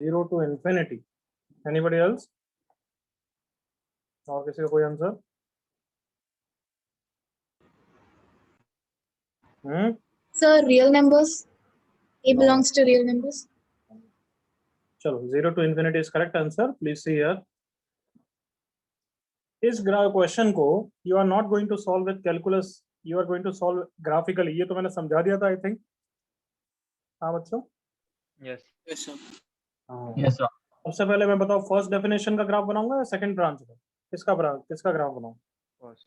0 to infinity. Anybody else? और किसी का कोई answer? Sir, real numbers. A belongs to real numbers. चलो 0 to infinity is correct answer. Please see here. इस question को you are not going to solve with calculus. You are going to solve graphically. ये तो मैंने समझा दिया था I think. हाँ बच्चों? Yes. Yes, sir. Yes, sir. सबसे पहले मैं बताऊँ फर्स्ट डेफिनेशन का ग्राफ बनाऊंगा या सेकंड ब्रांच का? किसका ग्राफ बनाऊं? First.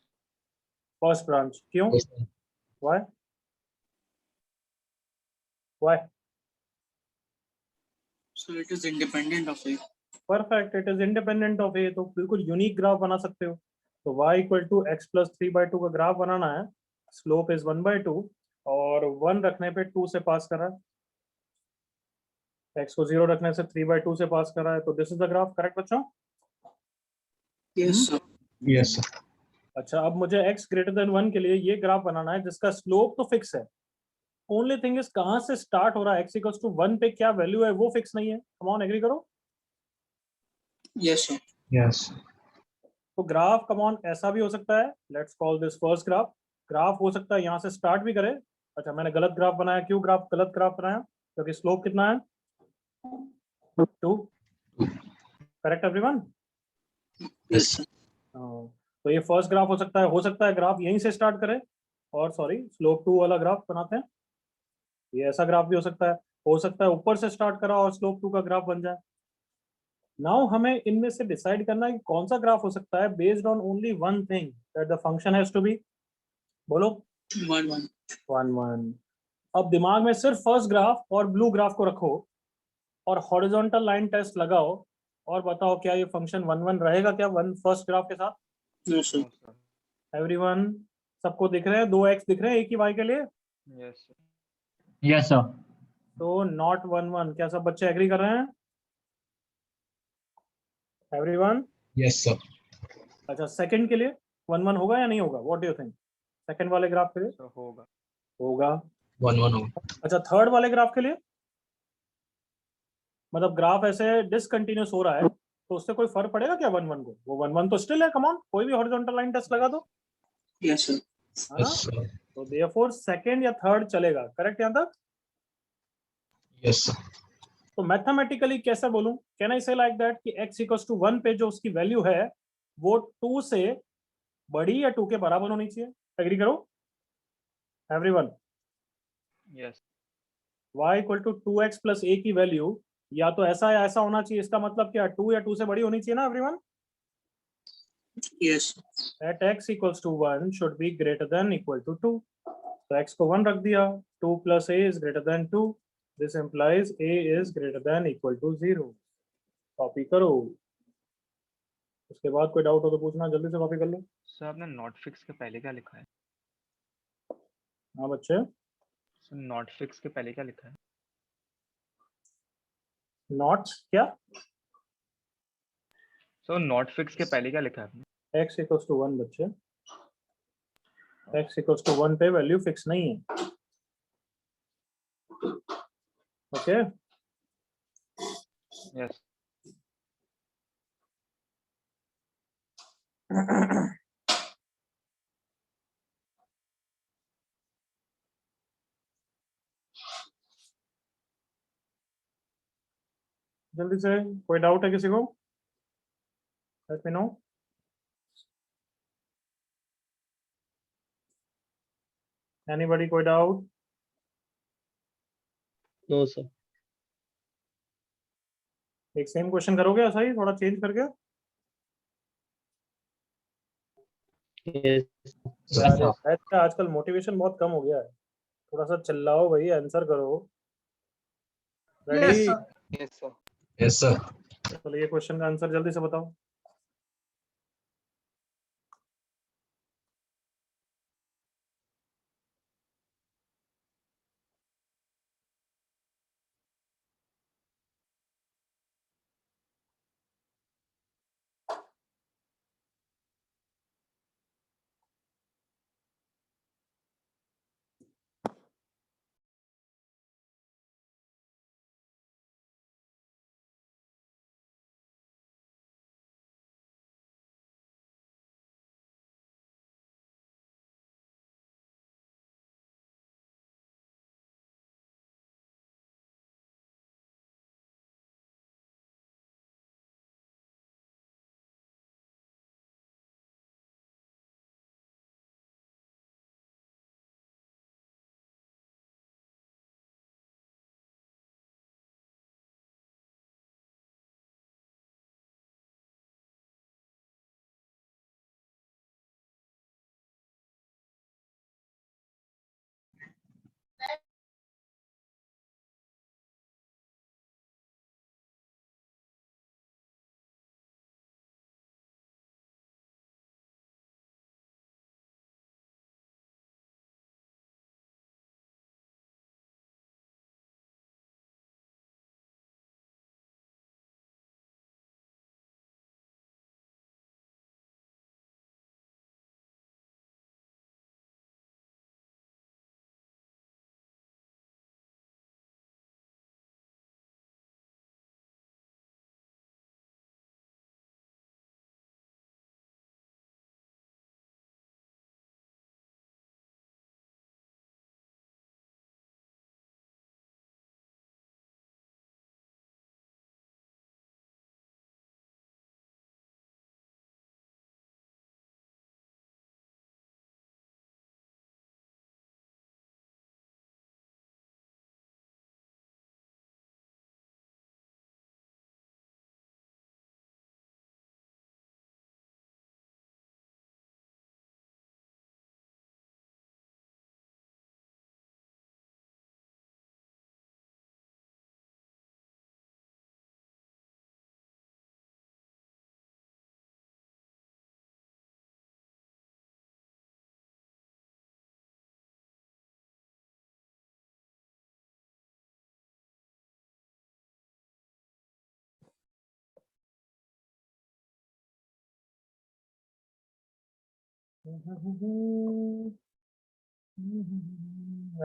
First branch. क्यों? Why? Why? So it is independent of A. Perfect. It is independent of A. तो बिल्कुल यूनिक ग्राफ बना सकते हो. तो y equal to x plus 3/2 का ग्राफ बनाना है. स्लोप इज 1/2 और 1 रखने पे 2 से पास कर रहा है. x को 0 रखने से 3/2 से पास कर रहा है. तो this is the graph. Correct बच्चों? Yes, sir. Yes, sir. अच्छा, अब मुझे x ग्रेटर देन 1 के लिए ये ग्राफ बनाना है जिसका स्लोप तो फिक्स है. ओनली थिंग इज कहां से स्टार्ट हो रहा है. x इक्वल्स टू 1 पे क्या वैल्यू है वो फिक्स नहीं है. कम ऑन, एग्री करो. Yes, sir. Yes. तो ग्राफ कम ऑन ऐसा भी हो सकता है. Let's call this first graph. Graph हो सकता है यहाँ से स्टार्ट भी करे. अच्छा, मैंने गलत ग्राफ बनाया. क्यों गलत ग्राफ बनाया? क्योंकि स्लोप कितना है? 2. Correct everyone? Yes, sir. तो ये फर्स्ट ग्राफ हो सकता है ग्राफ यहीं से स्टार्ट करे और सॉरी स्लोप 2 वाला ग्राफ बनाते हैं. ये ऐसा ग्राफ भी हो सकता है ऊपर से स्टार्ट करा और स्लोप 2 का ग्राफ बन जाए. नाउ हमें इनमें से डिसाइड करना है कि कौन सा ग्राफ हो सकता है based on only one thing that the function has to be. बोलो. 1, 1. 1 1. अब दिमाग में सिर्फ फर्स्ट ग्राफ और ब्लू ग्राफ को रखो और हॉरिजॉन्टल लाइन टेस्ट लगाओ और बताओ क्या ये फंक्शन 1 1 रहेगा क्या फर्स्ट ग्राफ के साथ? No, sir. No, sir. Everyone, सबको दिख रहे हैं 2x दिख रहे हैं एक ही y के लिए? Yes, sir. Yes, sir. तो नॉट 1 1. क्या सब बच्चे एग्री कर रहे हैं? एवरीवन? Yes, sir. अच्छा, सेकंड के लिए 1 1 होगा या नहीं होगा? What do you think? Second वाले ग्राफ के लिए So होगा. होगा. 1 1 होगा. अच्छा, थर्ड वाले ग्राफ के लिए मतलब ग्राफ ऐसे डिसकंटिन्यूअस हो रहा है तो उससे कोई फर्क पड़ेगा क्या 1 1 को? वो 1 1 तो स्टिल है. कम ऑन, कोई भी हॉरिजॉन्टल लाइन टेस्ट लगा दो. Yes, sir. हाँ? Yes, sir. तो देयरफॉर सेकंड या थर्ड चलेगा. करेक्ट यहां तक? Yes, sir. तो मैथमेटिकली कैसे बोलूं? कैन आई से लाइक दैट कि x इक्वल्स टू 1 पे जो उसकी वैल्यू है वो 2 से बड़ी या 2 के बराबर होनी चाहिए. एग्री करो everyone? Yes. y equal to 2x plus a की वैल्यू या तो ऐसा या ऐसा होना चाहिए. इसका मतलब क्या? 2 या 2 से बड़ी होनी चाहिए ना everyone? Yes. At x equals to 1 should be greater than equal to 2. तो x को 1 रख दिया. 2 plus a is greater than 2. This implies a is greater than equal to 0. Copy करो. उसके बाद कोई डाउट हो तो पूछना. जल्दी से कॉपी कर लो. सर आपने नॉट फिक्स के पहले क्या लिखा है? हाँ बच्चे, सर नॉट फिक्स के पहले क्या लिखा है? नॉट क्या? सर नॉट फिक्स के पहले क्या लिखा है आपने? x equals to 1 बच्चे. x equals to 1 पे वैल्यू फिक्स नहीं है. ओके. Yes. जल्दी से कोई डाउट है किसी को? Let me know. एनीबॉडी कोई डाउट? No, sir. एक सेम क्वेश्चन करोगे ऐसा ही थोड़ा चेंज करके? Yes. Yes, sir. अच्छा, आजकल मोटिवेशन बहुत कम हो गया है. थोड़ा सा चिल्लाओ भाई, आंसर करो. Ready? Yes, sir. Yes, sir. चलो ये क्वेश्चन का आंसर जल्दी से बताओ.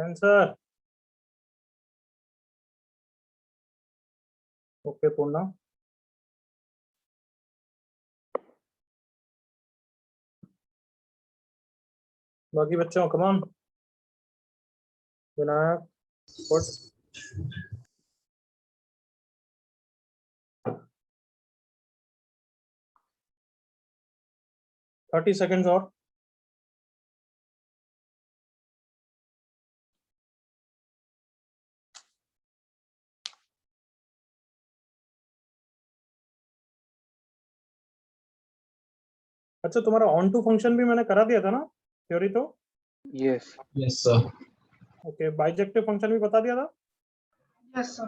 आंसर ओके पूर्णा बाकी बच्चों कमान विनायक पुट 30 seconds और अच्छा तुम्हारा ऑन टू फंक्शन भी मैंने करा दिया था ना थ्योरी तो yes Yes, sir. Okay bijective function भी बता दिया था Yes, sir.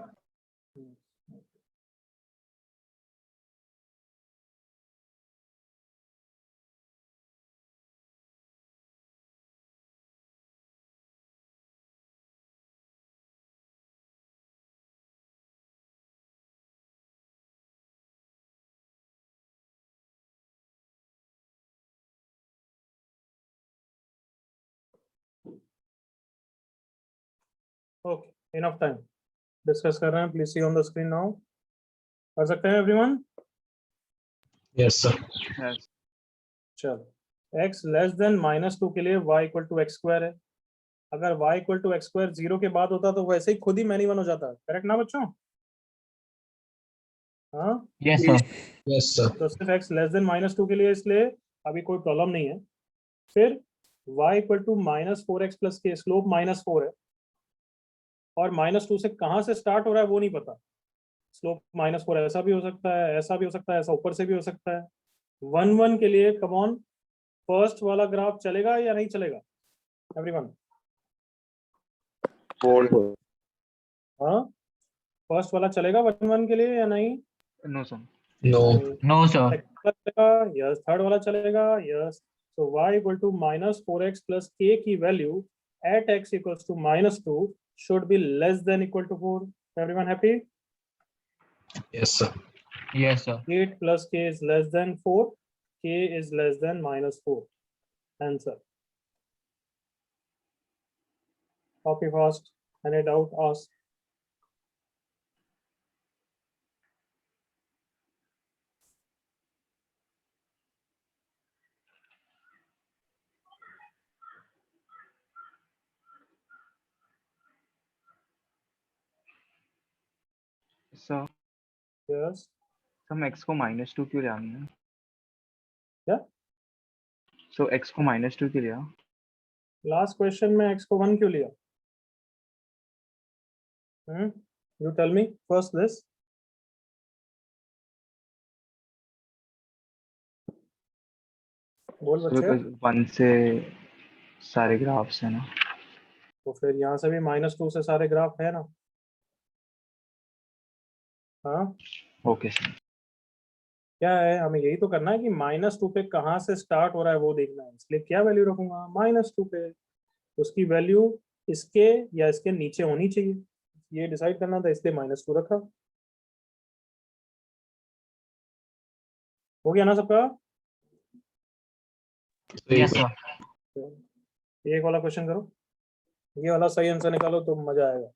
Okay enough time discuss कर रहे हैं please see on the screen now कर सकते हैं एवरीवन Yes, sir. यस चलो x लेस देन -2 के लिए y equal to x square है अगर y equal to x square 0 के बाद होता तो वैसे ही खुद ही मैनी वन हो जाता करेक्ट ना बच्चों हाँ यस सर Yes, sir. तो सिर्फ x लेस देन -2 के लिए इसलिए अभी कोई प्रॉब्लम नहीं है फिर y equal to -4x plus के स्लोप -4 है और -2 से कहाँ से स्टार्ट हो रहा है वो नहीं पता स्लोप -4 ऐसा भी हो सकता है ऐसा भी हो सकता है ऐसा ऊपर से भी हो सकता है 1 1 के लिए कम ऑन फर्स्ट वाला ग्राफ चलेगा या नहीं चलेगा एवरीवन हाँ फर्स्ट वाला चलेगा 1 1 के लिए या नहीं no sir No. No sir Second वाला चलेगा यस थर्ड वाला चलेगा yes so y equal to -4x plus k की value at x equals to -2 should be less than equal to 4 everyone happy Yes, sir. Yes sir 8 plus k is less than 4 k is less than -4 answer copy fast any doubt ask sir yes हम x को -2 क्यों ले आएंगे क्या सो x को -2 क्यों लिया last question में x को 1 क्यों लिया you tell me first this बोल बच्चे 1 से सारे ग्राफ्स है ना तो फिर यहाँ से भी -2 से सारे ग्राफ है ना हाँ ओके सर क्या है हमें यही तो करना है कि -2 पे कहाँ से स्टार्ट हो रहा है वो देखना है इसलिए क्या वैल्यू रखूंगा -2 पे उसकी वैल्यू इसके या इसके नीचे होनी चाहिए ये डिसाइड करना था इसलिए -2 रखा हो गया ना सबका यस सर एक वाला क्वेश्चन करो ये वाला सही आंसर निकालो तो मजा आएगा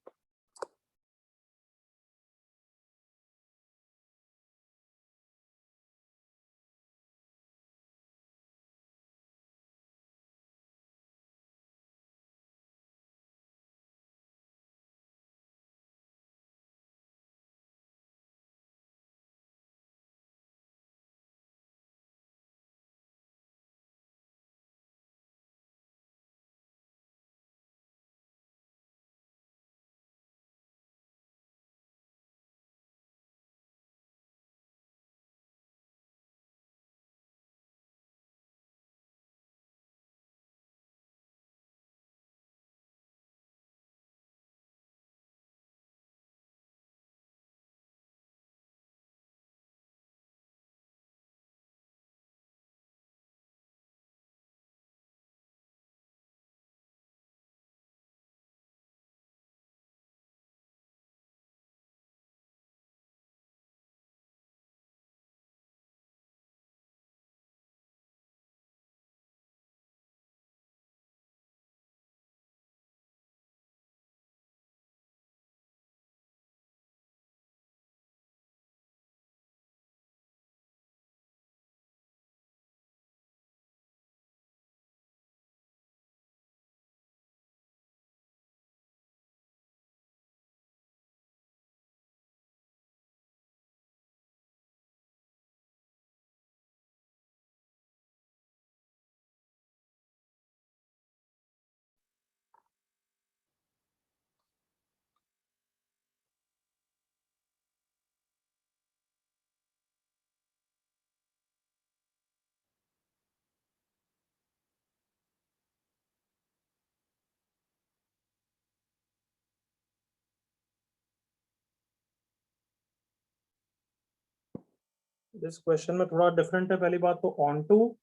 इस क्वेश्चन में थोड़ा डिफरेंट है। पहली बात तो ऑन टू,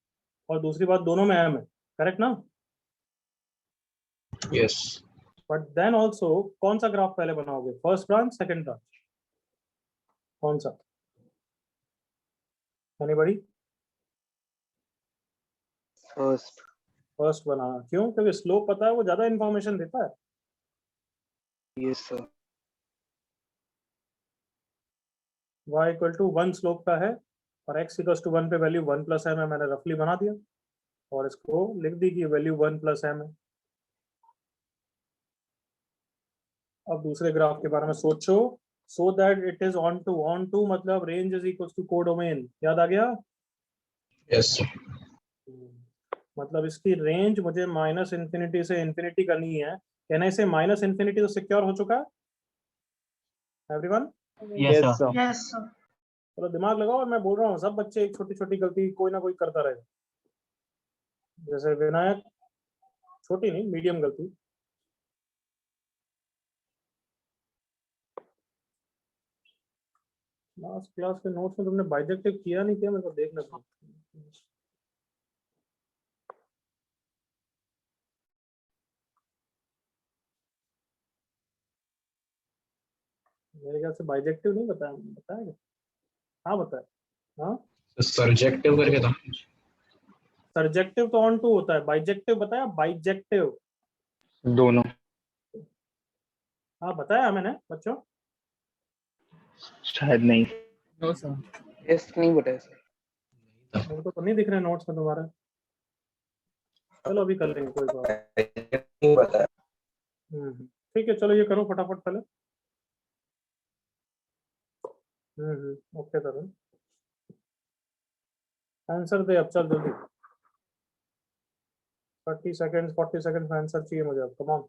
और दूसरी बात दोनों में एम है, करेक्ट ना? Yes. बट देन ऑल्सो कौन सा ग्राफ पहले बनाओगे, फर्स्ट ब्रांच सेकंड ब्रांच, कौन सा? एनीबॉडी? फर्स्ट। फर्स्ट बनाना। क्यों? क्योंकि स्लोप पता है, वो ज्यादा इंफॉर्मेशन देता है। Yes sir. y equal to 1 slope का है और x इक्वल टू 1 पे वैल्यू 1 प्लस m है। मैंने रफली बना दिया और इसको लिख दी कि वैल्यू 1 प्लस m है। अब दूसरे ग्राफ के बारे में सोचो। So that it is onto. Onto मतलब range is equal to codomain. याद आ गया? Yes, sir. मतलब इसकी रेंज मुझे माइनस इंफिनिटी से इंफिनिटी करनी है। कहने से माइनस इंफिनिटी तो सिक्योर हो चुका है everyone? Yes, sir. Yes, sir. चलो दिमाग लगाओ। और मैं बोल रहा हूँ सब बच्चे एक छोटी छोटी गलती कोई ना कोई करता रहेगा। जैसे विनायक, छोटी नहीं मीडियम गलती। लास्ट क्लास के नोट्स में तुमने बाइजेक्टिव किया नहीं किया, मेरे को देखना था। मेरे ख्याल से बाइजेक्टिव नहीं बताया। बताया क्या? हाँ बताया। हाँ Surjective करके था। सरजेक्टिव तो ऑन टू होता है। बाइजेक्टिव बताया? बाइजेक्टिव दोनों। हाँ बताया मैंने बच्चों। शायद नहीं। No sir. यस नहीं बताया सर। मेरे को तो नहीं दिख रहे नोट्स में तुम्हारे। चलो अभी कर लेंगे, कोई बात नहीं बताया। ठीक है। चलो ये करो फटाफट पहले। ओके करो। आंसर दे अब, चल जल्दी। 30 सेकंड्स 40 सेकंड्स में आंसर चाहिए मुझे अब। Come on.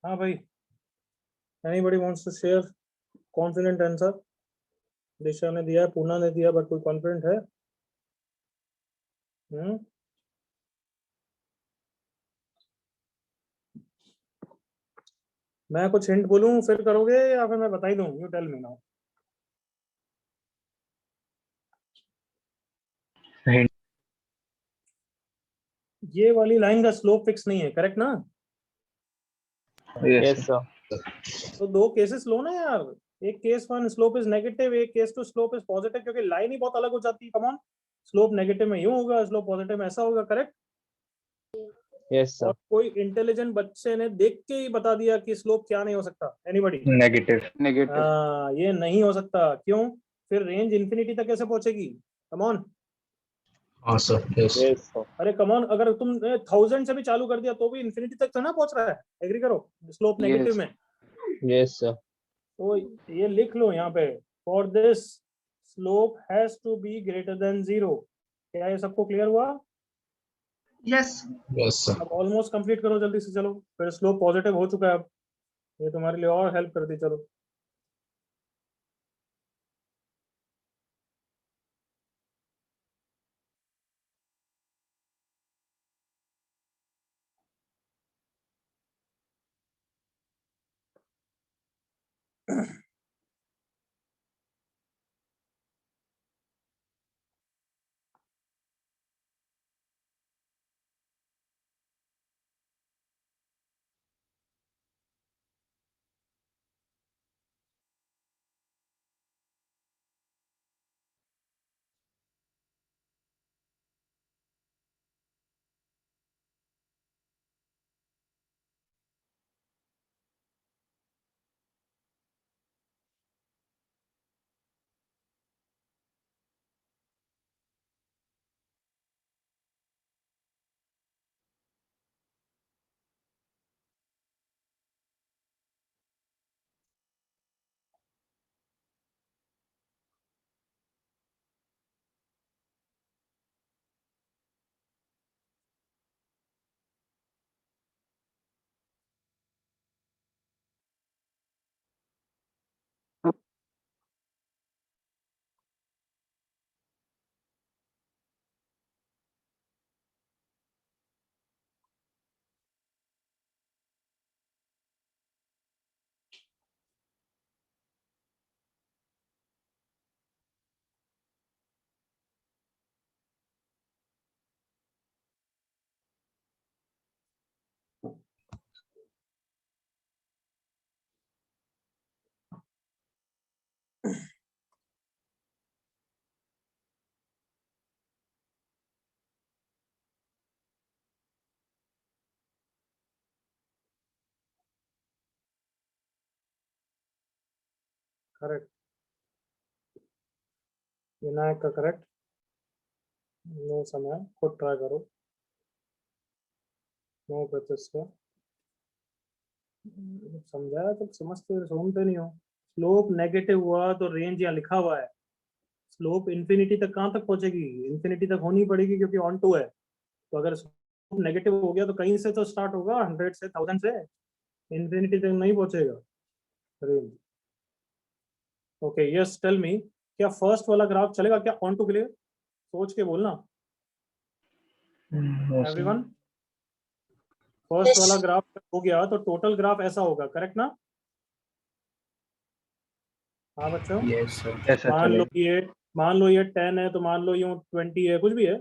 हाँ भाई, anybody wants to share confident answer? Disha ने दिया है, पूना ने दिया, बट कोई कॉन्फिडेंट है? मैं कुछ हिंट बोलूं फिर करोगे या फिर मैं बता ही दूं? You tell me now. Hint. ये वाली लाइन का स्लोप फिक्स नहीं है, करेक्ट ना? Yes, sir. तो दो केसेस लो ना यार। एक case one slope is negative, एक case two slope is positive, क्योंकि लाइन ही बहुत अलग हो जाती है। कम ऑन, स्लोप नेगेटिव में यूं होगा, स्लोप पॉजिटिव में ऐसा होगा, करेक्ट? Yes, sir. और कोई इंटेलिजेंट बच्चे ने देख के ही बता दिया कि स्लोप क्या नहीं हो सकता? एनीबॉडी? Negative. नेगेटिव। ये नहीं हो सकता। क्यों? फिर रेंज इंफिनिटी तक कैसे पहुंचेगी? कम ऑन। हाँ सर यस Yes, sir. अरे कमॉन, अगर तुमने 1000 से भी चालू कर दिया तो भी इन्फिनिटी तक तो ना पहुंच रहा है, एग्री करो, स्लोप नेगेटिव Yes. में। Yes, sir. तो ये लिख लो यहाँ पे, for this slope has to be greater than 0। क्या ये सबको क्लियर हुआ? Yes. यस सर अब ऑलमोस्ट कंप्लीट करो जल्दी से, चलो फिर स्लोप पॉजिटिव हो चुका है, अब ये तुम्हारे लिए और हेल्प कर दी, चलो। करेक्ट, विनायक का करेक्ट। नो समय, खुद ट्राई करो, नो प्रैक्टिस का समझाया तो समझते सुनते नहीं हो। स्लोप नेगेटिव हुआ तो रेंज यहाँ लिखा हुआ है, स्लोप इन्फिनिटी तक कहाँ तक पहुंचेगी? इन्फिनिटी तक होनी पड़ेगी क्योंकि ऑन टू है। तो अगर स्लोप नेगेटिव हो गया तो कहीं से तो स्टार्ट होगा, 100 से 1000 से, इन्फिनिटी तक नहीं पहुंचेगा range. Okay yes, tell me, क्या फर्स्ट वाला ग्राफ चलेगा क्या ऑन टू के लिए? सोच के बोलना No, sir. Everyone. First Yes. वाला ग्राफ हो गया तो टोटल ग्राफ ऐसा होगा, करेक्ट ना? हाँ बच्चों, यस सर Yes, sir. मान लो चलेगा. ये, मान लो ये 10 है तो मान लो यूं 20 है, कुछ भी है,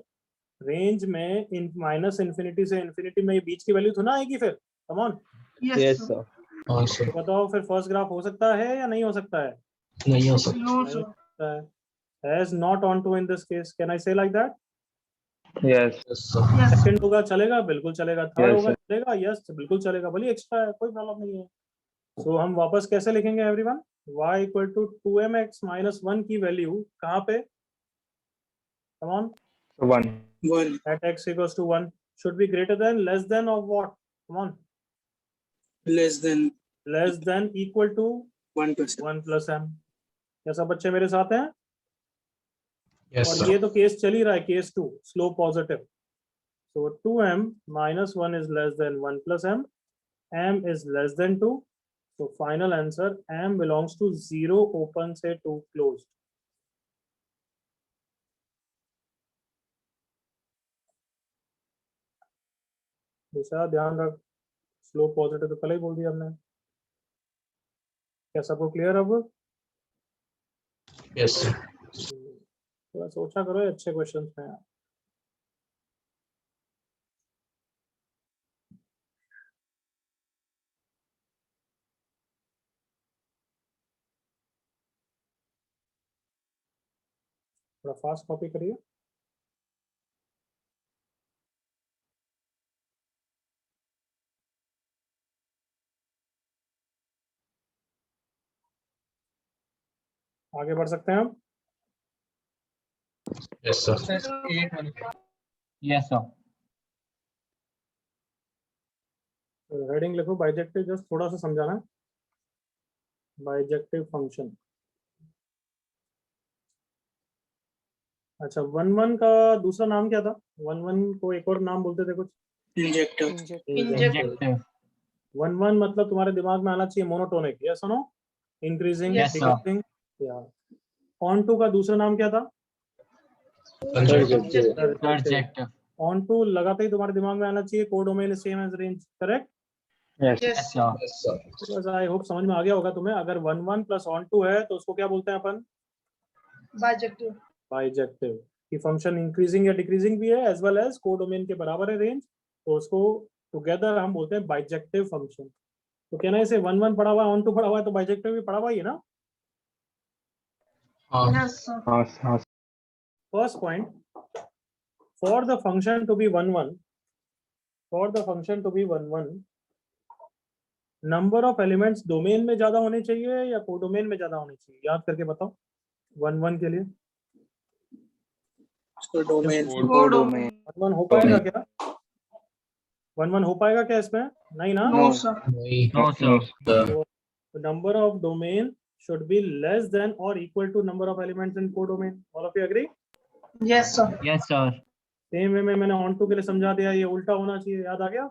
रेंज में इन माइनस इन्फिनिटी से इन्फिनिटी में ये बीच की वैल्यू तो ना आएगी फिर, कम ऑन। Yes, sir. हाँ सर तो बताओ फिर फर्स्ट ग्राफ हो सकता है या नहीं हो सकता है? नहीं हो सकता No, नहीं sir. हो सकता है, as not onto in this case, can I say like that? Yes. Yes sir Yes. Second होगा चलेगा, बिल्कुल चलेगा। थर्ड Yes, होगा sir. चलेगा, यस बिल्कुल चलेगा, भले एक्स्ट्रा है, कोई प्रॉब्लम नहीं है। सो हम वापस कैसे लिखेंगे everyone? y equal to 2mx minus 1 की वैल्यू कहाँ पे? Come on, So 1. 1. at x equals to 1 should be greater than, less than or what? Come on, Less than less than, equal to 1%. 1 plus m। क्या सब बच्चे मेरे साथ हैं? Yes और सर ये तो केस चल ही रहा है, case 2 slope positive. So 2m minus 1 is less than 1 plus m is less than 2. So final answer, m belongs to 0 open से 2 closed. दूसरा ध्यान रख, स्लोप पॉजिटिव तो पहले ही बोल दिया हमने। क्या सबको क्लियर अब? यस सर थोड़ा सोचा करो, ये अच्छे क्वेश्चंस हैं। थोड़ा फास्ट कॉपी करिए। आगे बढ़ सकते हैं हम। Yes, sir. Yes, sir. Heading लिखो बाइजेक्टिव, जस्ट थोड़ा सा समझाना है। Bijective function. अच्छा, 1 1 का दूसरा नाम क्या था? 1 1 को एक और नाम बोलते थे कुछ। Injector. Injective. 1 1 मतलब तुम्हारे दिमाग में आना चाहिए मोनोटोनिक, यस और no? Increasing, Yes, sir. Decreasing. या ऑन टू का दूसरा नाम क्या था? Conjunctive. Surjective. ऑन टू लगाते ही तुम्हारे दिमाग में आना चाहिए codomain same as range, correct? Yes, sir. Yes, sir. बस आई होप समझ में आ गया होगा तुम्हें। अगर 1 1 प्लस ऑन टू है तो उसको क्या बोलते हैं अपन? बाइजेक्टिव। बाइजेक्टिव। की फंक्शन इंक्रीजिंग या डिक्रीजिंग भी है एज वेल एज कोडोमेन के बराबर है रेंज, तो उसको टुगेदर हम बोलते हैं बाइजेक्टिव फंक्शन। तो कहना है इसे 1 1 पढ़ा हुआ है, ऑन टू पढ़ा हुआ है, तो बाइजेक्टिव भी पढ़ा हुआ ही है ना? Yes sir. हाँ, First point, for the function to be 1 1, for the function to be 1 1, number of elements domain में ज्यादा होने चाहिए या कोडोमेन में ज्यादा होने चाहिए? याद करके बताओ 1 1 के लिए। So domain. कोडोमेन। 1 1 हो पाएगा क्या? 1 1 हो पाएगा क्या इसमें? नहीं ना? No sir. No, sir. Number of domain should be less than or equal to number of elements in codomain. All of you agree? Yes sir. Yes, sir. Same way में मैंने ऑन टू के लिए समझा दिया, ये उल्टा होना चाहिए, याद आ गया?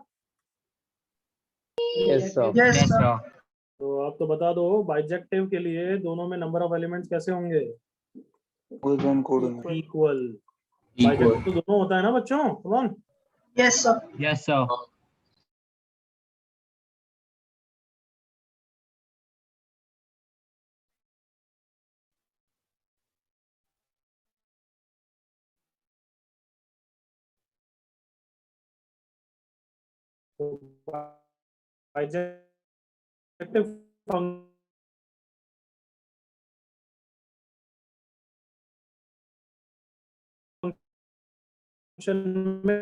Yes, sir. Yes Yes, sir. sir. तो आप तो बता दो बाइजेक्टिव के लिए दोनों में नंबर ऑफ एलिमेंट्स कैसे होंगे? कोडोमेन। इक्वल। Equal. बाइजेक्टिव तो दोनों होता है ना बच्चों? Come on. Yes sir. Yes, sir. Bijective function में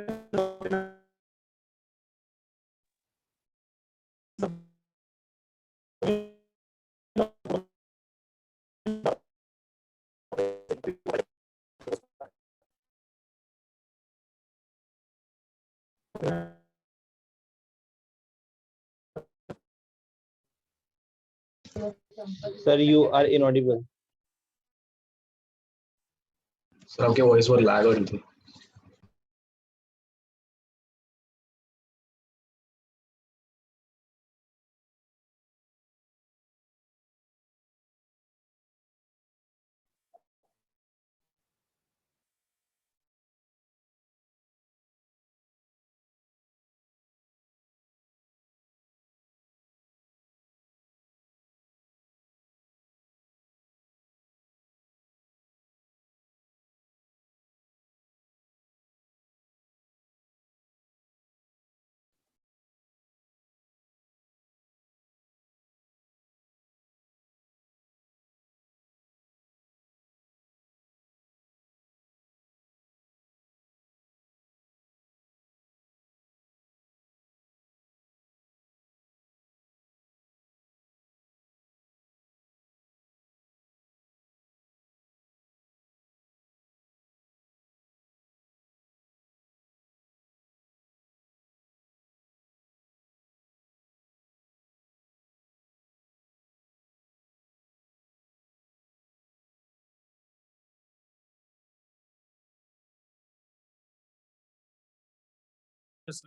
Sir, you are inaudible. Sir आपके वॉइस बहुत लैग हो रही थी।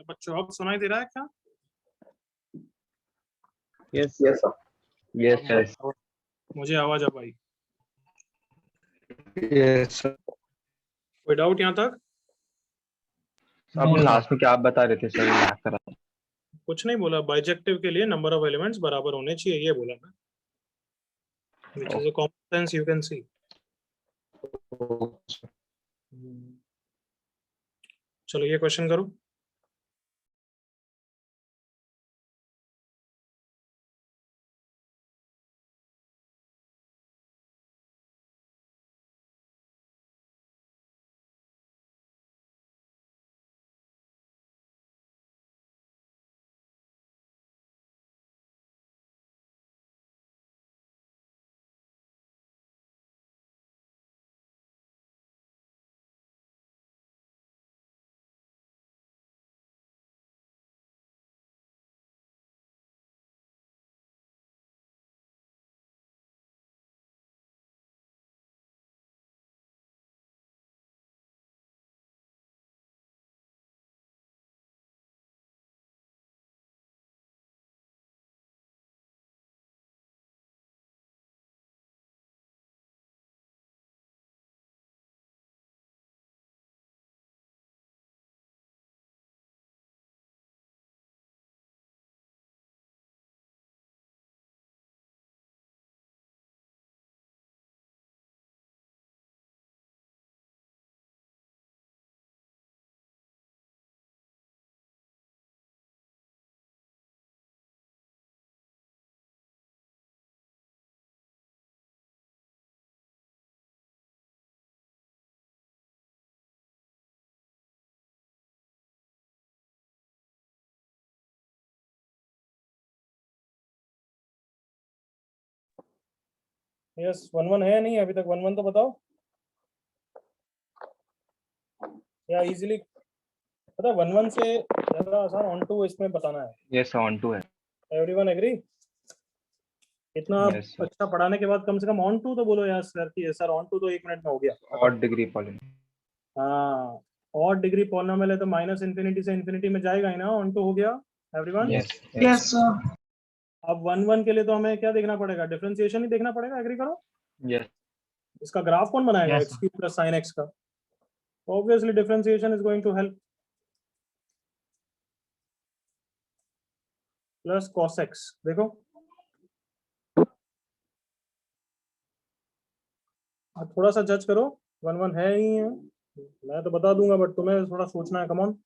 बच्चों अब सुनाई दे रहा है क्या? Yes, yes, sir. Yes, yes. मुझे आवाज आ पाई? Yes sir. कोई डाउट यहाँ तक? आपने लास्ट में क्या आप बता रहे थे सर? लैग कर रहा था। कुछ नहीं बोला, बाइजेक्टिव के लिए नंबर ऑफ एलिमेंट्स बराबर होने चाहिए, ये बोला मैं। Which is a common sense you can see. चलो ये क्वेश्चन करो। यस 1-1 है नहीं अभी तक, 1-1 तो बताओ, या इजीली पता 1-1 से ज्यादा आसान ऑन टू इसमें बताना है। यस ऑन टू है। Everyone agree? इतना Yes, sir. अच्छा पढ़ाने के बाद कम से कम ऑन टू तो बोलो यार सर की सर ऑन टू तो 1 मिनट में हो गया। Odd degree polynomial. हाँ और डिग्री पॉलिनोमियल है तो माइनस इन्फिनिटी से इन्फिनिटी में जाएगा ही ना, ऑन टू हो गया एवरीवन। Yes Yes, sir. अब 1-1 के लिए तो हमें क्या देखना पड़ेगा, डिफरेंशिएशन ही देखना पड़ेगा, एग्री करो। यस इसका ग्राफ कौन बनाएगा, Yes, एक्स की प्लस साइन एक्स का, obviously differentiation is going to help, plus cos x। देखो अब थोड़ा सा जज करो, 1-1 है ही है, मैं तो बता दूंगा बट तुम्हें थोड़ा सोचना है, कम ऑन।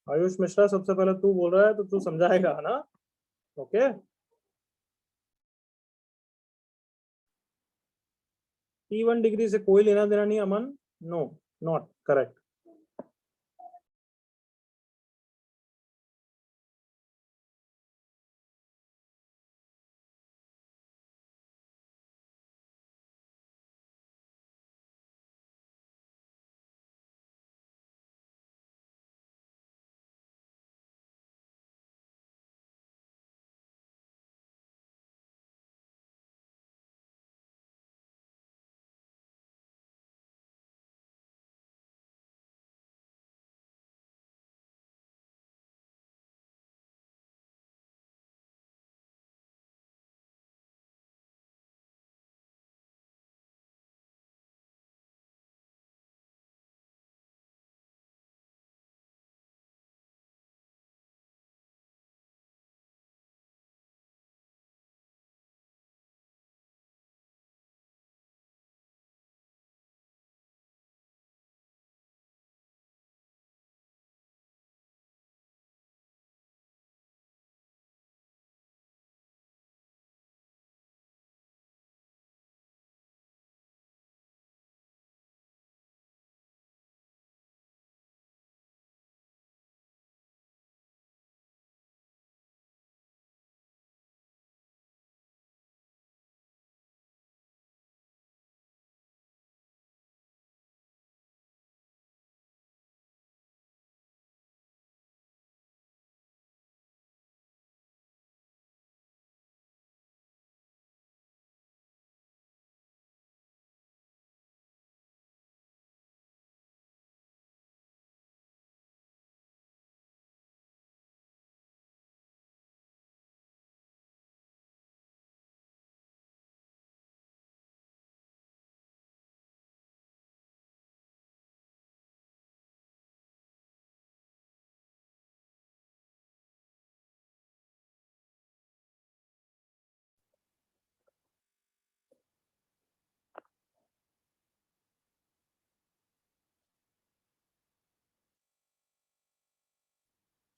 आयुष मिश्रा सबसे पहले तू बोल रहा है तो तू समझाएगा है ना, ओके। T1 डिग्री से कोई लेना देना नहीं अमन, नो नॉट करेक्ट।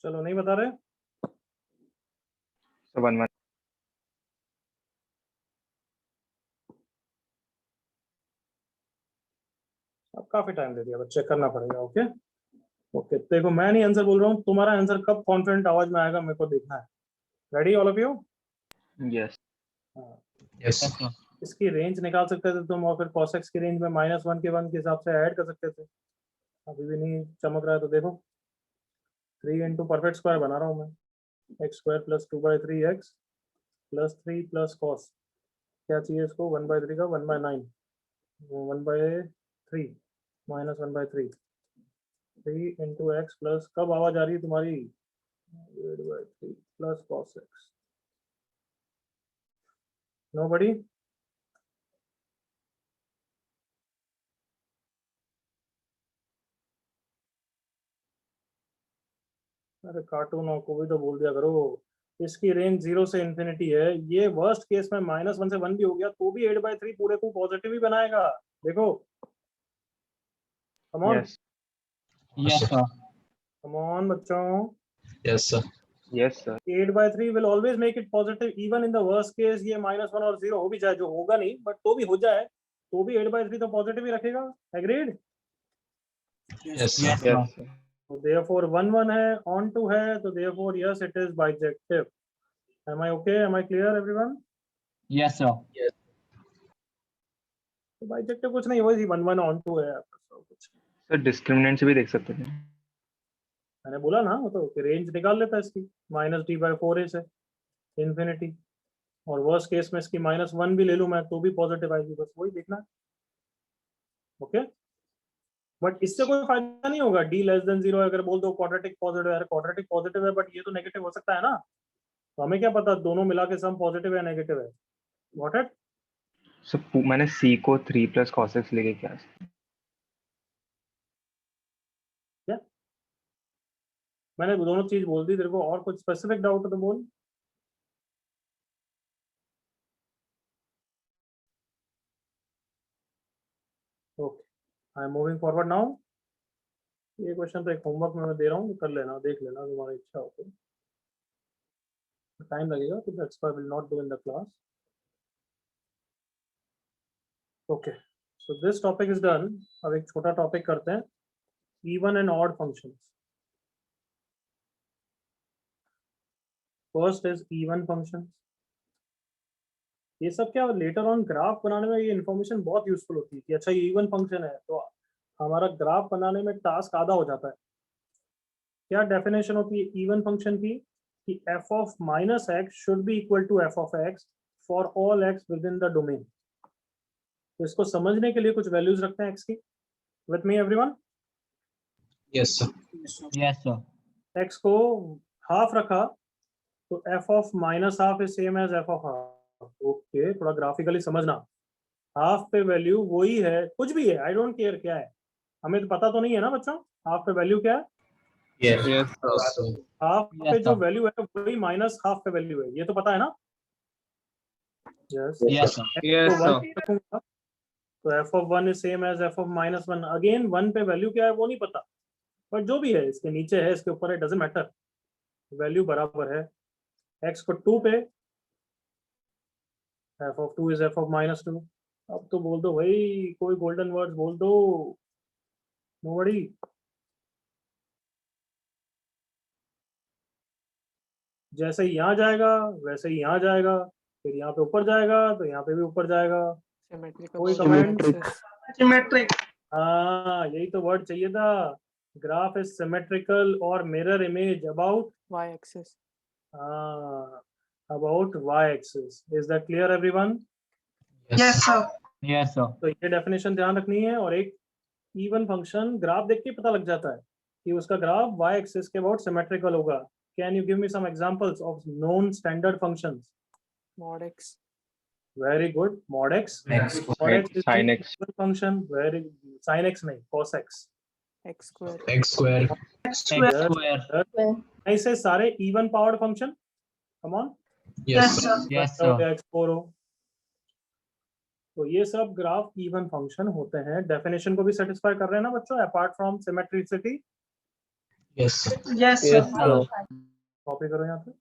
चलो नहीं बता रहे, so 1-1 अब काफी टाइम दे दिया, बट चेक करना पड़ेगा, ओके ओके। देखो मैं नहीं आंसर बोल रहा हूँ, तुम्हारा आंसर कब कॉन्फिडेंट आवाज में आएगा मेरे को देखना है। Ready all of you? Yes Yes. इसकी रेंज निकाल सकते थे तुम और फिर cos x की रेंज में -1 के 1 के हिसाब से ऐड कर सकते थे, अभी भी नहीं चमक रहा है तो देखो 3 इंटू परफेक्ट स्क्वायर बना रहा हूँ मैं, x square plus 2/3x plus 3 plus cos, क्या चाहिए इसको 1/3 का 1/9, 1/3 माइनस 1/3, 3 इंटू एक्स प्लस, कब आवाज आ रही है तुम्हारी 8/3 प्लस cos x, नोबडी? अरे कार्टूनों को भी तो बोल दिया करो, इसकी रेंज 0 से इन्फिनिटी है, ये वर्स्ट केस में -1 से 1 भी हो गया तो भी 8/3 पूरे को पॉजिटिव ही बनाएगा, देखो come on yes Yes, sir. Come on बच्चों, Yes, sir. Yes sir 8/3 will always make it positive even in the worst case, ये -1 और 0 हो भी जाए, जो होगा नहीं बट तो भी हो जाए तो भी 8/3 तो पॉजिटिव ही रखेगा, एग्रीड? Yes, sir. यस तो therefore 1 1 है, on to है, तो therefore yes it is bijective. Am I okay? Am I clear everyone? Yes, sir. तो bijective कुछ नहीं, वही 1 1 on to है, कुछ सर डिस्क्रिमिनेंट से भी देख सकते थे। मैंने बोला ना, वो तो रेंज निकाल लेता है इसकी -d/4a से इन्फिनिटी, और वर्स्ट केस में इसकी -1 भी ले लूं मैं तो भी पॉजिटिव आएगी, बस वही देखना है। ओके, बट इससे कोई फायदा नहीं होगा। d<0 अगर बोल दो क्वाड्रेटिक पॉजिटिव है, क्वाड्रेटिक पॉजिटिव है, बट ये तो नेगेटिव हो सकता है ना, तो हमें क्या पता दोनों मिला के सम पॉजिटिव है नेगेटिव है। Got it? सर मैंने c को 3 + cos x लेके क्या मैंने दोनों चीज बोल दी तेरे को, और कुछ स्पेसिफिक डाउट है तो बोल। Okay, I am moving forward now. ये क्वेश्चन तो एक होमवर्क में मैं दे रहा हूँ, कर लेना, देख लेना, तुम्हारी इच्छा हो तो। टाइम लगेगा तो that's why will not do in the class. Okay, so this topic is done. अब एक छोटा टॉपिक करते हैं, even and odd functions. First is even functions. ये सब क्या लेटर ऑन ग्राफ बनाने में ये इन्फॉर्मेशन बहुत यूजफुल होती है कि अच्छा ये इवन फंक्शन है तो हमारा ग्राफ बनाने में टास्क आधा हो जाता है। क्या डेफिनेशन होती है इवन फंक्शन की कि f of -x should be equal to f of x for all x within the domain. तो इसको समझने के लिए कुछ वैल्यूज रखते हैं x की। With me everyone? Yes, sir. Yes, sir. x को हाफ रखा तो f of -½ is same as f of half. Okay, थोड़ा ग्राफिकली समझना। हाफ पे वैल्यू वही है, कुछ भी है, आई डोंट केयर क्या है, हमें तो पता तो नहीं है ना बच्चों हाफ पे वैल्यू क्या है। Yeah. Yes, sir. Yes, sir. Half Yes, पे जो sir. वैल्यू है वही -½ पे वैल्यू है, ये तो पता है ना। Yes, Yes, sir. Yes, तो 1 sir. रखूंगा तो f of 1 is same as f of -1। Again 1 पे वैल्यू क्या है वो नहीं पता, पर जो भी है इसके नीचे है इसके ऊपर है, डजंट मैटर, वैल्यू बराबर है। x को 2 पे f of 2 is f of -2। अब तो बोल दो भाई, कोई गोल्डन वर्ड्स बोल दो। नोबडी? जैसे ही यहाँ जाएगा वैसे ही यहाँ जाएगा, फिर यहाँ पे ऊपर जाएगा तो यहाँ पे भी ऊपर जाएगा। कोई कमेंट? Symmetric. हाँ, यही तो वर्ड चाहिए था। ग्राफ इज सिमेट्रिकल और mirror image about Y-axis. About y axis. Is that clear everyone? Yes, sir. Yes, sir. तो ये डेफिनेशन ध्यान रखनी है। और एक इवन फंक्शन ग्राफ देख के पता लग जाता है कि उसका ग्राफ y एक्सिस के अबाउट सिमेट्रिकल होगा। Can you give me some examples of known standard functions? Mod x. Very good, mod x। X mod x is sin the x even function। Very sin x नहीं, cos x। X square. X square. X square. X square. ऐसे सारे even powered function, come on. Yes, sir. Yes, sir. x4 हो, तो ये सब graph even function होते हैं। Definition को भी सेटिस्फाई कर रहे हैं ना बच्चों, apart from symmetricity? Yes, sir. Yes, Yes, sir. sir. Copy करो यहाँ पे।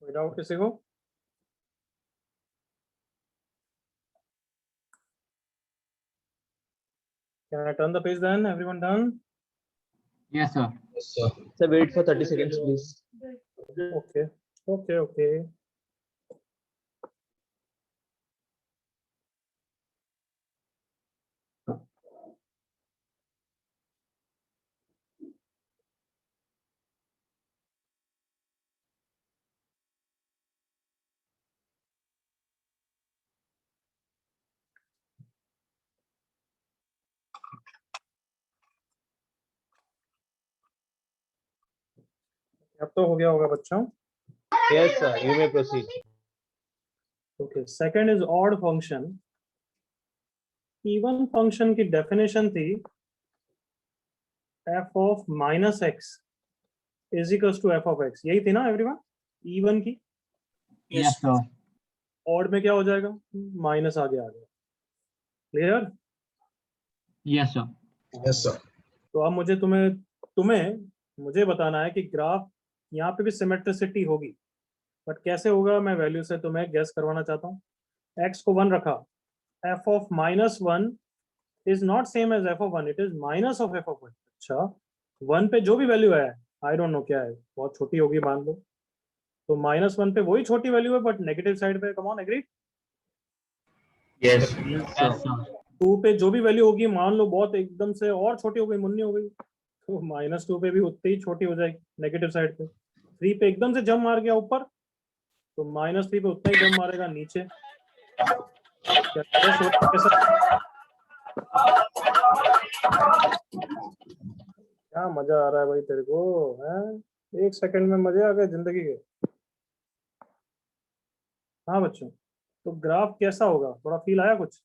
कोई डाउट किसी को? Can I turn the page then? Everyone done? Yes, sir. Yes, sir. Sir, wait for 30 seconds, please. Okay. Okay. Okay. अब तो हो गया होगा बच्चों. Yes, sir. You may proceed. Okay. Second is odd function. Even function की definition थी f of minus x is equals to f of x. यही थी ना everyone? Even की. Yes, sir. Odd में क्या हो जाएगा? माइनस आगे आ गया. Clear? Yes, sir. Yes, sir. तो अब मुझे बताना है कि ग्राफ यहाँ पे भी सिमेट्रिसिटी होगी, बट कैसे होगा मैं वैल्यू से तुम्हें गेस करवाना चाहता हूँ. x को 1 रखा, f of minus 1 is not same as f of 1, it is minus of f of 1. अच्छा, 1 पे जो भी वैल्यू है, आई डोंट नो क्या है, बहुत छोटी होगी मान लो, तो माइनस 1 पे वही छोटी वैल्यू है बट नेगेटिव साइड पे. Come on, agree? Yes. Yes, sir. 2 पे जो भी वैल्यू होगी मान लो बहुत एकदम से और छोटी हो गई, मुन्नी हो गई, तो माइनस 2 पे भी उतनी ही छोटी हो जाएगी नेगेटिव साइड पे. 3 पे एकदम से जंप मार गया ऊपर, तो माइनस 3 पे उतना ही जंप मारेगा नीचे. क्या मजा आ रहा है भाई तेरे को, है? 1 सेकंड में मजे आ गए जिंदगी के. हाँ बच्चों, तो ग्राफ कैसा होगा, थोड़ा फील आया कुछ?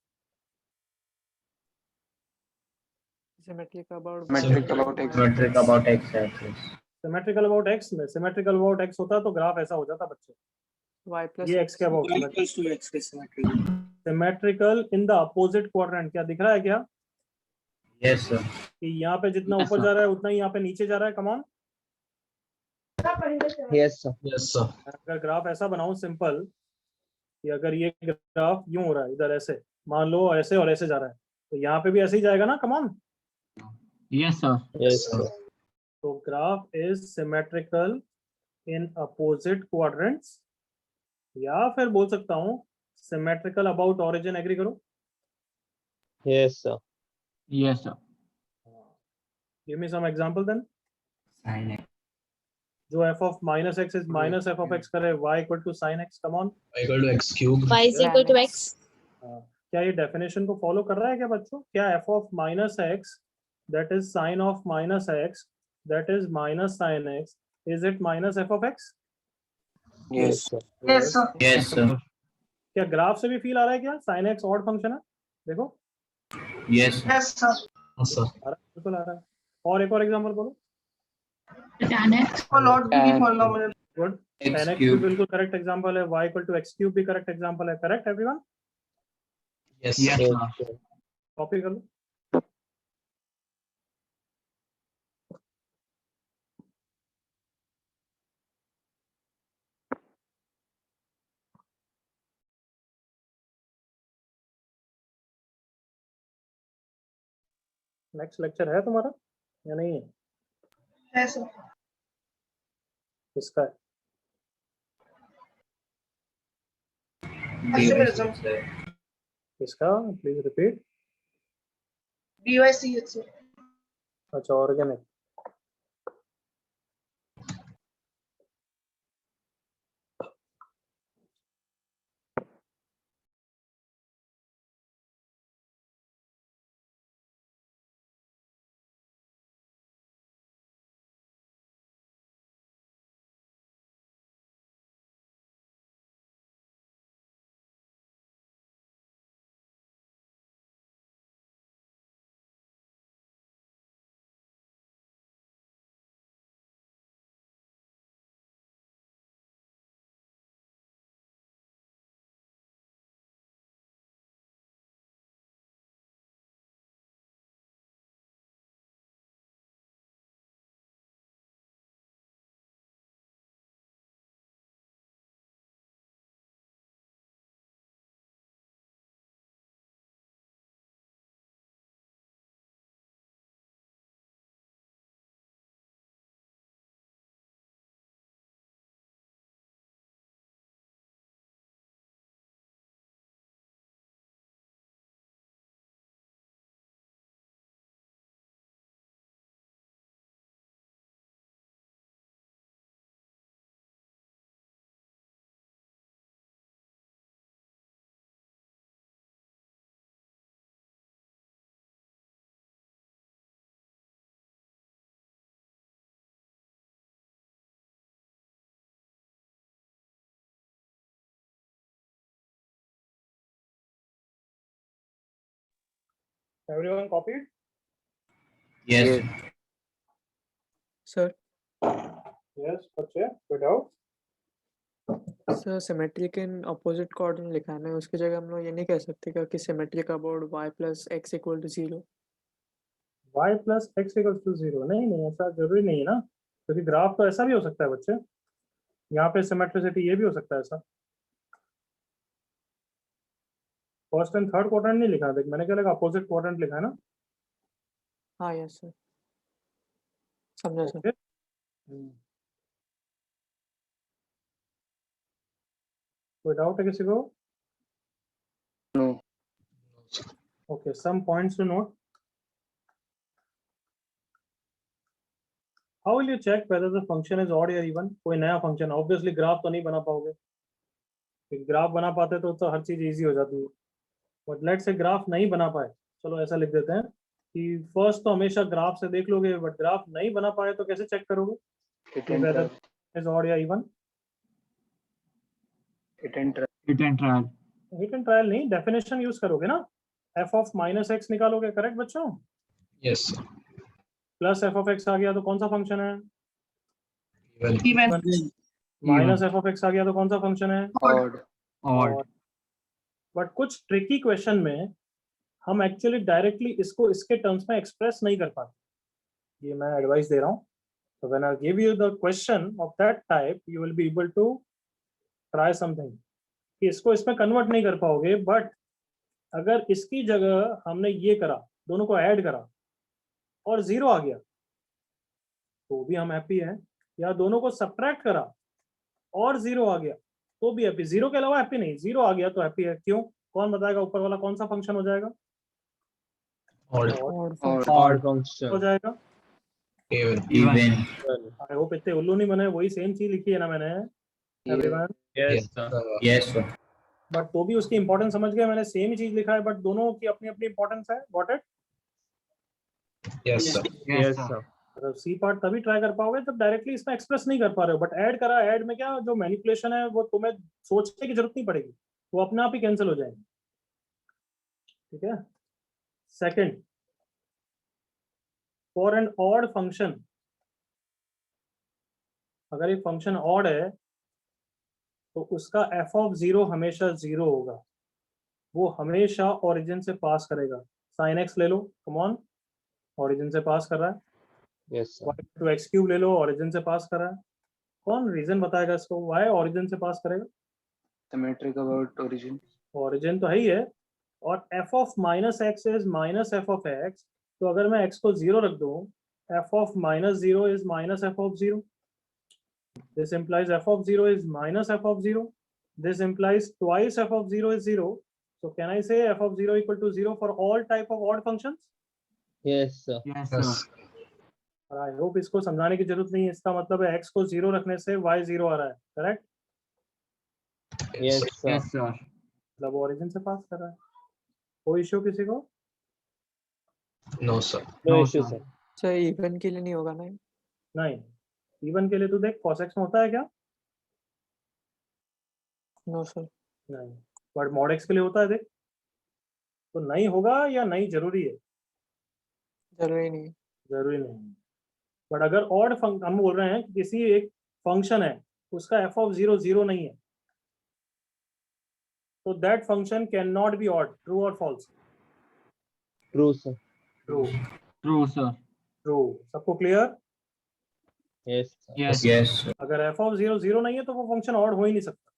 Symmetric about Symmetrical about x. Metric about x axis. Symmetrical about x में, सिमेट्रिकल अबाउट एक्स होता तो ग्राफ ऐसा हो जाता बच्चे. y plus ये एक्स के about y equals to x के symmetrical. Symmetrical in the opposite quadrant. क्या दिख रहा है क्या Yes, sir. कि यहाँ पे जितना Yes, ऊपर sir. जा रहा है उतना ही यहाँ पे नीचे जा रहा है? कमान, Yes, sir. Yes, sir. अगर ग्राफ ऐसा बनाऊं सिंपल कि अगर ये ग्राफ यूं हो रहा है इधर ऐसे, मान लो ऐसे और ऐसे जा रहा है, तो यहाँ पे भी ऐसे ही जाएगा ना? Come on. Yes, sir. Yes, sir. तो graph is symmetrical in opposite quadrants, या फिर बोल सकता हूँ सिमेट्रिकल अबाउट ऑरिजिन. एग्री करो? Yes, sir. Yes, sir. Give me some example then. जो f of minus x is minus f of x करे, y equal to sin x. Come on. Y equal to x cube. Y is equal to x. क्या ये definition को follow कर रहा है क्या बच्चों? क्या f of minus x that is sin of minus x that is minus sin x, is it minus f of x? Yes, sir. Yes, sir. Yes, sir. क्या ग्राफ से भी फील आ रहा है क्या? sin x ऑड फंक्शन है, देखो Yes, sir. Yes, sir. Yes, sir. आ रहा है, बिल्कुल आ रहा है. और एक और एग्जांपल बोलो. Tan x. For not be polynomial. Good. X tan x भी cube. बिल्कुल करेक्ट एग्जांपल है, y equal to x cube भी करेक्ट एग्जांपल है. Correct everyone? Yes, Yes, sir. sir. Yes, sir. Copy कर लो. नेक्स्ट लेक्चर है तुम्हारा या नहीं है? Yes, sir. किसका है? Asymmetrism. किसका? Please repeat. DYCH, sir. अच्छा, organic. Everyone copied? Yes. Sir, Yes, बच्चे without सर सिमेट्री के इन अपोजिट कोऑर्डिनेट लिखाना है, उसकी जगह हम लोग ये नहीं कह सकते क्या कि symmetric about y plus x equal to 0? y plus x equals to 0। नहीं नहीं, ऐसा जरूरी नहीं है ना, क्योंकि ग्राफ तो ऐसा भी हो सकता है बच्चे, यहाँ पे सिमेट्रिसिटी ये भी हो सकता है ऐसा। फर्स्ट एंड थर्ड क्वाड्रेंट नहीं लिखा, देख मैंने क्या लिखा, अपोजिट क्वाड्रेंट लिखा है ना। हाँ यस सर, समझा सर। ओके, कोई डाउट है किसी को? No. Okay, some points to note. How will you check whether the function is odd or even? कोई नया फंक्शन, ऑब्वियसली ग्राफ तो नहीं बना पाओगे, ग्राफ बना पाते तो हर चीज इजी हो जाती है, बट लेट्स से ग्राफ नहीं बना पाए, चलो ऐसा लिख देते हैं कि फर्स्ट तो हमेशा ग्राफ से देख लोगे, बट ग्राफ नहीं बना पाए तो कैसे चेक करोगे कि whether is odd या even? Hit and try. Hit and trial. Hit and trial नहीं, डेफिनेशन यूज करोगे ना, f of minus x निकालोगे, करेक्ट बच्चों? Yes, sir. Plus f of x आ गया तो कौन सा फंक्शन है? Even. Even. Minus f of x आ गया तो कौन सा फंक्शन है? Odd. Odd. बट कुछ ट्रिकी क्वेश्चन में हम एक्चुअली डायरेक्टली इसको इसके टर्म्स में एक्सप्रेस नहीं कर पाते, ये मैं एडवाइस दे रहा हूँ। तो when I give you the question of that type, you will be able to try something, कि इसको इसमें कन्वर्ट नहीं कर पाओगे, बट अगर इसकी जगह हमने ये करा, दोनों को ऐड करा और 0 आ गया तो भी हम हैप्पी हैं, या दोनों को सब्ट्रैक्ट करा और 0 आ गया तो भी हैप्पी, 0 के अलावा हैप्पी नहीं, 0 आ गया तो हैप्पी है। क्यों? कौन बताएगा ऊपर वाला कौन सा फंक्शन हो जाएगा? Odd. Odd function. हो जाएगा। Even. आई होप इतने उल्लू नहीं बने, वही सेम चीज लिखी है ना मैंने, everyone, Yes, sir. Yes, sir. But तो भी उसकी इंपॉर्टेंस समझ गए, मैंने सेम ही चीज लिखा है, बट दोनों की अपनी अपनी इंपॉर्टेंस है। Got it? Yes, sir. Yes, sir. अगर सी पार्ट तभी ट्राई कर पाओगे तब डायरेक्टली इसमें एक्सप्रेस नहीं कर पा रहे हो, बट ऐड करा, ऐड में क्या जो मैनिपुलेशन है वो तुम्हें सोचने की जरूरत नहीं पड़ेगी, वो अपने आप ही कैंसिल हो जाएंगे। ठीक है। Second, for an odd function, अगर एक फंक्शन ऑड है तो उसका f ऑफ 0 हमेशा 0 होगा, वो हमेशा ओरिजिन से पास करेगा। साइन x ले लो, कम ऑन, ओरिजिन से पास कर रहा है। Yes, sir. y to x cube ले लो, ओरिजिन से पास कर रहा है। कौन रीजन बताएगा इसको why ओरिजिन से पास करेगा? Symmetric about origin. ओरिजिन तो है ही है, और f of minus x is minus F of x, तो अगर मैं x को 0 रख दूं, f of minus 0 is minus F of 0, this implies f of 0 is minus f of 0, this implies twice f of 0 is 0, so can I say f of 0 equal to 0 for all type of odd functions? Yes, sir. Yes, Yes. sir. I hope इसको समझाने की जरूरत नहीं है, इसका मतलब है x को 0 रखने से y 0 आ रहा है, correct? Yes, sir. Yes, sir. मतलब ओरिजिन से पास कर रहा है। कोई इश्यू किसी को? No, sir. No No, issue, sir. sir. Sir even के लिए नहीं होगा ना? नहीं, इवन के लिए तो देख cos x में होता है क्या? No sir. नहीं, बट mod x के लिए होता है, देख तो नहीं होगा या नहीं जरूरी है? जरूरी नहीं। जरूरी नहीं, बट अगर ऑड फंक्शन, हम बोल रहे हैं कि किसी एक फंक्शन है उसका f ऑफ 0 0 नहीं है, तो that function can not be odd. True और false? True, sir. True. True, sir. True, सबको clear? Yes, sir. Yes. Yes, sir. अगर f ऑफ 0 0 नहीं है तो वो फंक्शन ऑड हो ही नहीं सकता।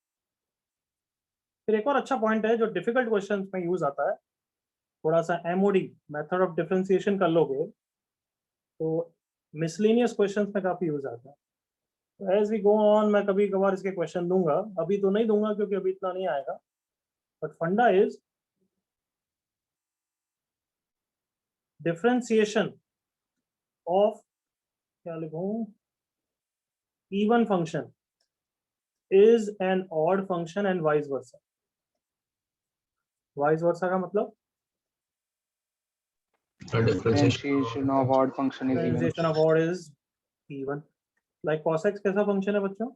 फिर एक और अच्छा पॉइंट है जो डिफिकल्ट क्वेश्चंस में यूज आता है, थोड़ा सा MOD मेथड ऑफ डिफरेंशिएशन कर लोगे तो मिसलेनियस क्वेश्चंस में काफी यूज आता है। एज वी गो ऑन मैं कभी कभार इसके क्वेश्चन दूंगा, अभी तो नहीं दूंगा क्योंकि अभी इतना नहीं आएगा, बट फंडा इज डिफरेंशिएशन ऑफ, क्या लिखूं, even function is an odd function and vice versa. Vice versa का मतलब The differentiation. Differentiation of odd function is even. differentiation of odd is even. Like cos x कैसा function है बच्चों?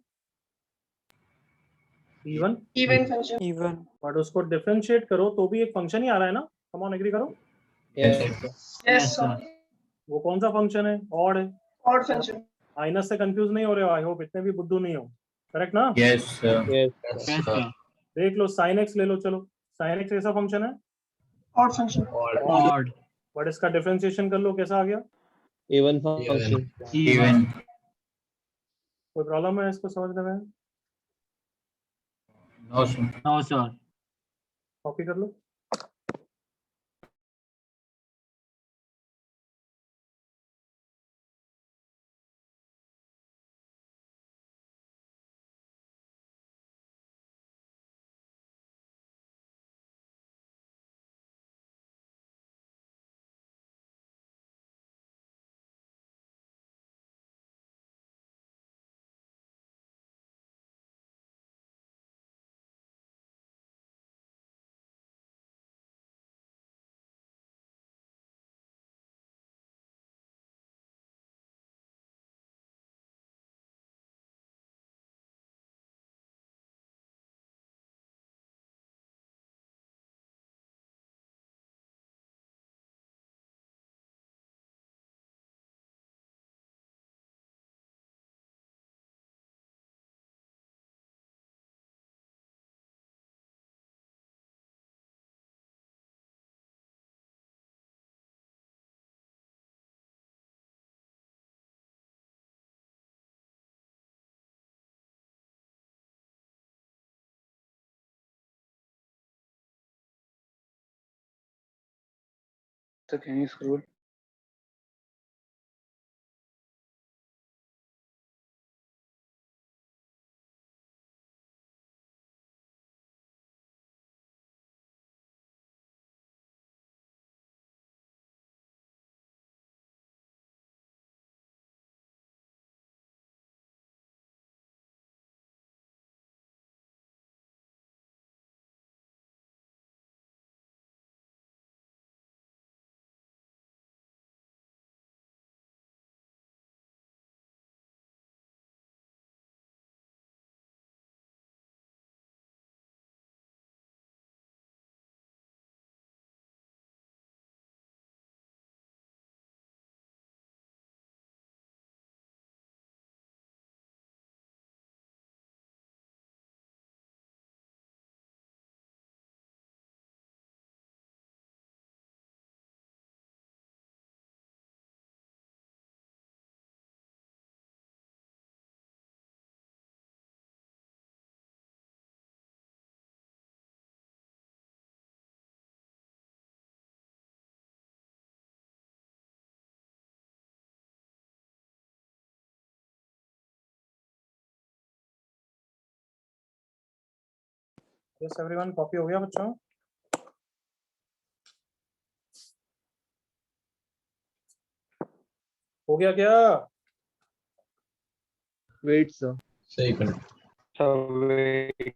even, Even function. Even. But उसको differentiate करो तो भी एक फंक्शन ही आ रहा है ना, कम ऑन एग्री करो। Yes, sir. वो कौन सा फंक्शन है? ऑड है। Odd function. माइनस से कंफ्यूज नहीं हो रहे हो? आई होप इतने भी बुद्धू नहीं हो, करेक्ट ना? Yes, sir. Yes, sir. sir. देख लो sin x ले लो, चलो sin x कैसा फंक्शन है? Odd function. Odd. बट इसका डिफरेंशिएशन कर लो, कैसा आ गया? even function. Even. कोई प्रॉब्लम है इसको समझने में? No, sir. No, sir. Copy कर लो। So can you scroll? Yes everyone, copy हो गया बच्चों? हो गया क्या? Wait, sir. Second. So wait.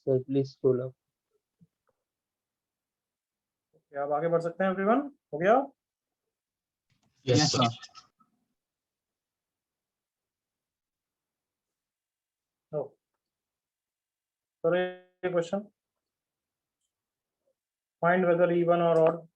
Sir, please scroll up. क्या आप आगे बढ़ सकते हैं एवरीवन? हो गया? Yes, Yes, sir. sir. Oh. Sorry, question. Find whether even or odd.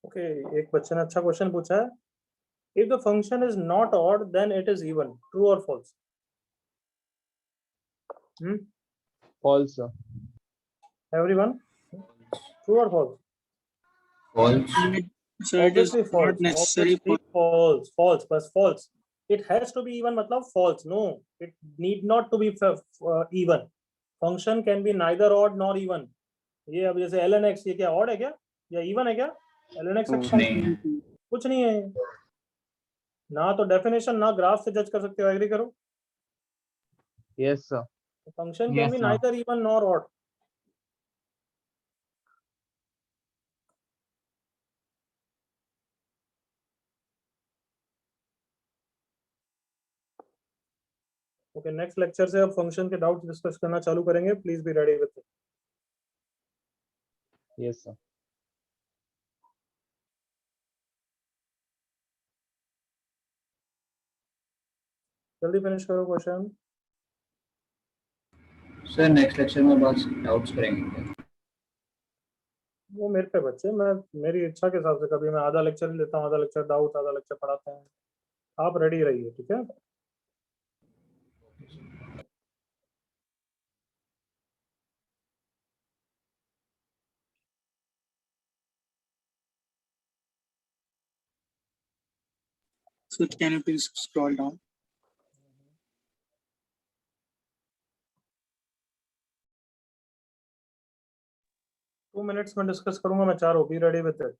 Okay, एक बच्चे ने अच्छा क्वेश्चन पूछा है, if the function is not odd then it is even, true और false? False, sir. Everyone, true और false? False. So it is Obviously false. not necessary Obviously false. False. बस false. It has to be even मतलब false. No, it need not to be even. Function can be neither odd nor even. ये अब जैसे ln x, ये क्या odd है क्या या even है क्या? ln x कुछ नहीं है। कुछ नहीं है ना, तो डेफिनेशन ना ग्राफ से जज कर सकते हो, एग्री करो? Yes, sir. Function Yes, can be sir. Neither even nor odd. Okay, next lecture से अब फंक्शन के डाउट डिस्कस करना चालू करेंगे. Please be ready with it. Yes, sir. जल्दी फिनिश करो क्वेश्चन. सर नेक्स्ट लेक्चर में बस डाउट्स करेंगे क्या? वो मेरे पे बच्चे, मैं मेरी इच्छा के हिसाब से कभी मैं आधा लेक्चर लेता हूँ, आधा लेक्चर डाउट, आधा लेक्चर पढ़ाते हैं. आप रेडी रहिए, ठीक है? So can you please scroll down? Two minutes में डिस्कस करूंगा मैं चारों. Be ready with it.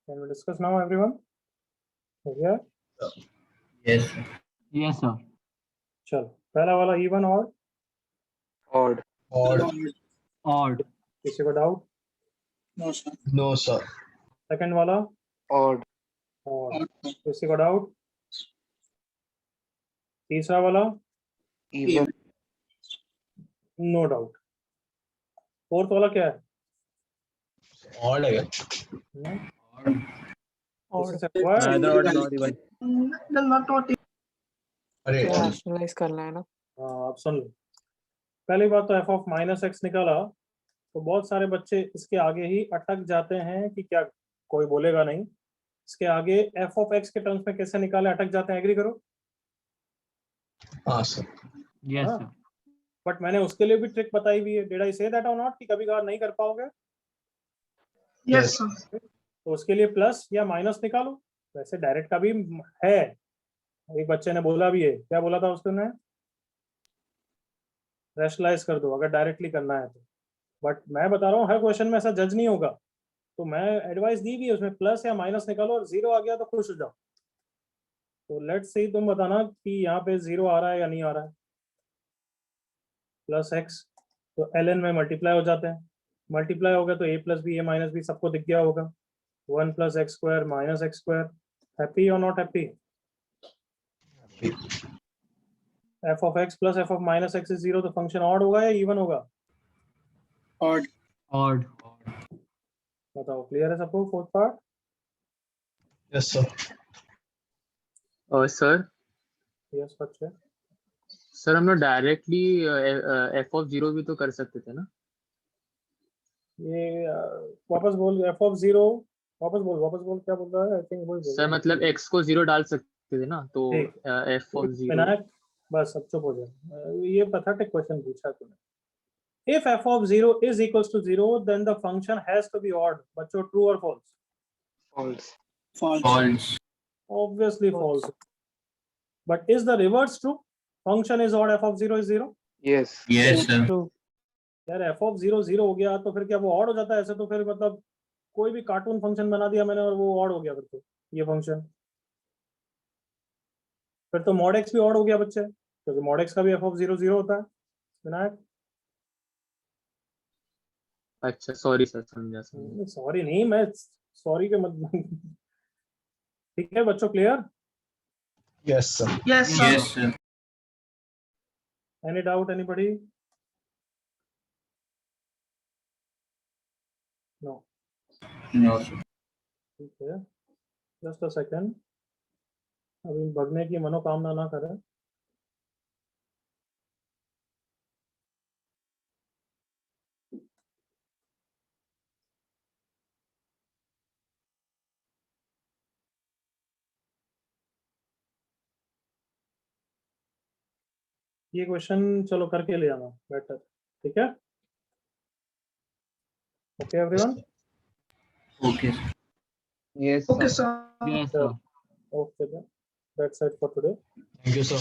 Can we discuss now everyone? या यस सर। Yes, sir. चलो, पहला वाला इवन ऑड. Odd. और Odd. किसी को doubt? No, sir. No sir. Second वाला Odd. ऑड. Odd. किसी को डाउट? तीसरा वाला Even. No doubt. फोर्थ वाला क्या है? ऑड है क्या? और This is acquired. Neither odd nor even. Then not even. अरे रैशनलाइज करना है ना. हाँ, आप सुन लो. पहली बात तो एफ ऑफ माइनस एक्स निकाला तो बहुत सारे बच्चे इसके आगे ही अटक जाते हैं कि क्या कोई बोलेगा नहीं. इसके आगे एफ ऑफ एक्स के टर्म्स में कैसे निकाले, अटक जाते हैं. एग्री करो? हाँ सर। Yes, हाँ. sir. बट मैंने उसके लिए भी ट्रिक बताई हुई है. डिड आई से दैट और नॉट कि कभी कभार नहीं कर पाओगे Yes, sir. तो उसके लिए प्लस या माइनस निकालो. वैसे डायरेक्ट का भी है. एक बच्चे ने बोला भी है, क्या बोला था उसने? रैशनलाइज कर दो अगर डायरेक्टली करना है तो. बट मैं बता रहा हूँ हर क्वेश्चन में ऐसा जज नहीं होगा. तो मैं एडवाइस दी भी है उसमें, प्लस या माइनस निकालो और जीरो आ गया तो खुश हो जाओ. तो लेट्स सी, तुम बताना कि यहाँ पे जीरो आ रहा है या नहीं आ रहा है. प्लस एक्स तो ln में मल्टीप्लाई हो जाते हैं. मल्टीप्लाई हो गया तो a plus B, a minus B सबको दिख गया होगा. 1 plus x square minus x square. Happy और not happy? F of x plus f of minus x is zero, तो फंक्शन ऑड होगा या इवन होगा? Odd. Odd. बताओ, क्लियर है सबको fourth part? Yes sir. Sir yes बच्चे. Sir हम लोग डायरेक्टली एफ ऑफ जीरो भी तो कर सकते थे ना. ये वापस बोल. एफ ऑफ जीरो वापस बोल क्या बोल रहा है? आई थिंक वही बोल सर मतलब एक्स को जीरो डाल सकते थे ना, तो ठीक. F of zero. विनायक बस अब चुप हो जाए. ये पैथेटिक क्वेश्चन पूछा तूने. If f of 0 is equals to 0, then the function has to be odd. बच्चों, true or false? False. False. False. Obviously false. But is the reverse true? function is odd, f of 0 is 0? Yes. Yes, sir. True. यार f of 0 0 हो गया तो फिर क्या वो odd हो जाता है ऐसे? तो फिर मतलब कोई भी कार्टून फंक्शन बना दिया मैंने और वो ऑड हो गया फिर तो ये फंक्शन, फिर तो mod x भी ऑड हो गया बच्चे, क्योंकि mod x का भी f of 0 0 होता है। विनायक अच्छा सॉरी सर, समझा। सॉरी नहीं, मैं सॉरी के मत ठीक है बच्चों, clear? Yes, sir. Yes, sir. Yes, sir. Any doubt anybody? No, No, sir. ठीक है, जस्ट अ सेकंड, अभी भगने की मनोकामना ना करें। ये क्वेश्चन चलो करके ले आना बेटर, ठीक है? Okay everyone? Okay, sir. Yes. Okay, sir. Yes, sir. Okay then, that's it for today. Thank you, sir.